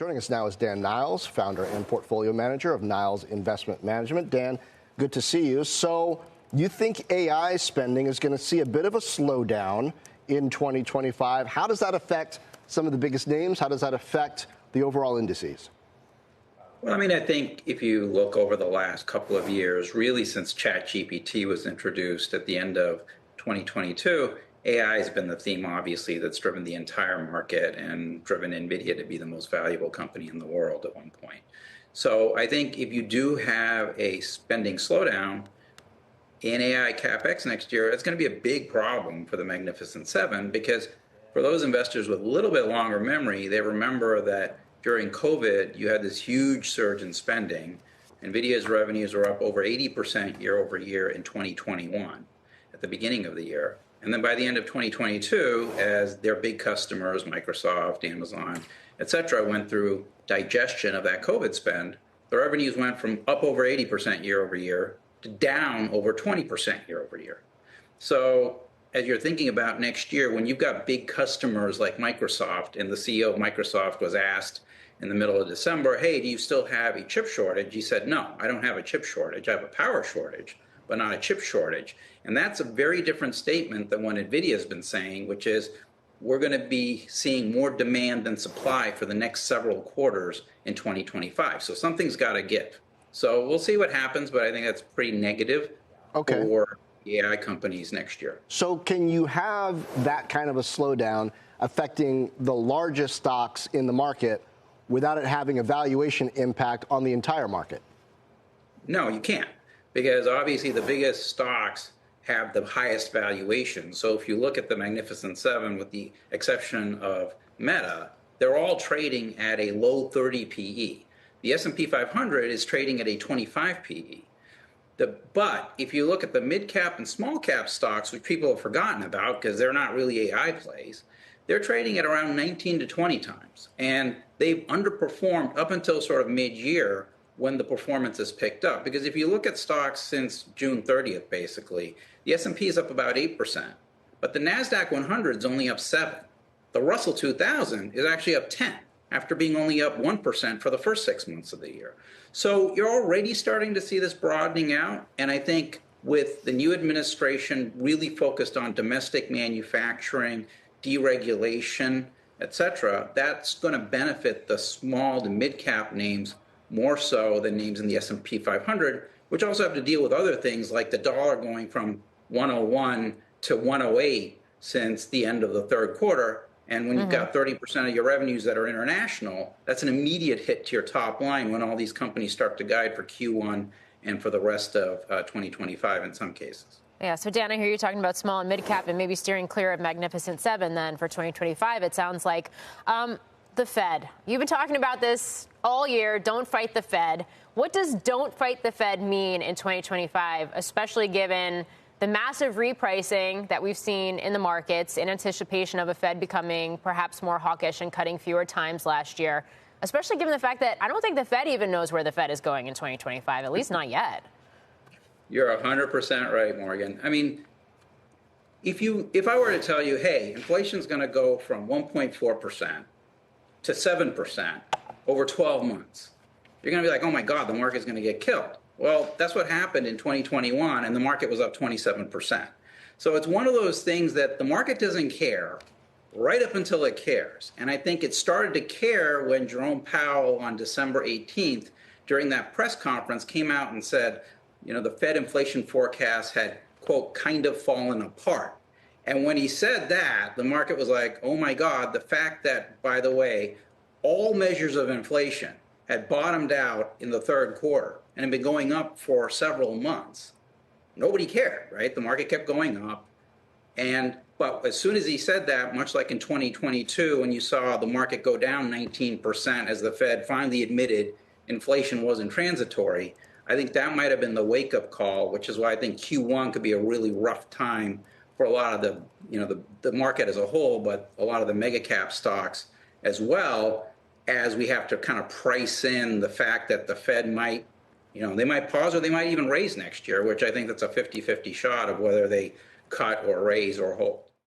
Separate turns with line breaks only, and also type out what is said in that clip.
Joining us now is Dan Niles, founder and portfolio manager of Niles Investment Management. Dan, good to see you. So you think AI spending is going to see a bit of a slowdown in 2025. How does that affect some of the biggest names? How does that affect the overall indices?
Well, I mean, I think if you look over the last couple of years, really since ChatGPT was introduced at the end of 2022, AI has been the theme, obviously, that's driven the entire market and driven NVIDIA to be the most valuable company in the world at one point. So I think if you do have a spending slowdown in AI capex next year, it's going to be a big problem for the Magnificent Seven, because for those investors with a little bit longer memory, they remember that during COVID, you had this huge surge in spending. NVIDIA's revenues were up over 80% year over year in 2021 at the beginning of the year. And then by the end of 2022, as their big customers, Microsoft, Amazon, et cetera, went through digestion of that COVID spend, the revenues went from up over 80% year over year to down over 20% year over year. So as you're thinking about next year, when you've got big customers like Microsoft, and the CEO of Microsoft was asked in the middle of December, hey, do you still have a chip shortage? He said, no, I don't have a chip shortage. I have a power shortage, but not a chip shortage. And that's a very different statement than what NVIDIA has been saying, which is we're going to be seeing more demand than supply for the next several quarters in 2025. So something's got to give. So we'll see what happens, but I think that's pretty negative for the AI companies next year.
So can you have that kind of a slowdown affecting the largest stocks in the market without it having a valuation impact on the entire market?
No, you can't, because obviously the biggest stocks have the highest valuation. So if you look at the Magnificent Seven, with the exception of Meta, they're all trading at a low 30 PE. The S&P 500 is trading at a 25 PE. But if you look at the mid-cap and small-cap stocks, which people have forgotten about because they're not really AI plays, they're trading at around 19 to 20 times. And they've underperformed up until sort of mid-year when the performance has picked up. Because if you look at stocks since June 30th, basically, the S&P is up about 8%, but the NASDAQ 100 is only up 7. The Russell 2000 is actually up 10, after being only up 1% for the first 6 months of the year. So you're already starting to see this broadening out. And I think with the new administration really focused on domestic manufacturing, deregulation, et cetera, that's going to benefit the small to mid-cap names more so than names in the S&P 500, which also have to deal with other things like the dollar going from 101 to 108 since the end of the third quarter. And when you've got 30% of your revenues that are international, that's an immediate hit to your top line when all these companies start to guide for Q1 and for the rest of 2025 in some cases.
Yeah, so Dan, I hear you talking about small and mid-cap and maybe steering clear of Magnificent Seven then for 2025. It sounds like the Fed. You've been talking about this all year. Don't fight the Fed. What does don't fight the Fed mean in 2025, especially given the massive repricing that we've seen in the markets in anticipation of a Fed becoming perhaps more hawkish and cutting fewer times last year, especially given the fact that I don't think the Fed even knows where the Fed is going in 2025, at least not yet.
You're 100% right, Morgan. I mean, if I were to tell you, hey, inflation's going to go from 1.4% to 7% over 12 months, you're going to be like, oh my God, the market's going to get killed. Well, that's what happened in 2021, and the market was up 27%. So it's one of those things that the market doesn't care right up until it cares. And I think it started to care when Jerome Powell on December 18th, during that press conference, came out and said, you know, the Fed inflation forecast had, quote, kind of fallen apart. And when he said that, the market was like, oh my God, the fact that, by the way, all measures of inflation had bottomed out in the third quarter and had been going up for several months. Nobody cared, right? The market kept going up. But as soon as he said that, much like in 2022, when you saw the market go down 19% as the Fed finally admitted inflation wasn't transitory, I think that might have been the wake-up call, which is why I think Q1 could be a really rough time for a lot of the market as a whole, but a lot of the mega cap stocks as well, as we have to kind of price in the fact that the Fed might, they might pause or they might even raise next year, which I think that's a 50-50 shot of whether they cut or raise or hold.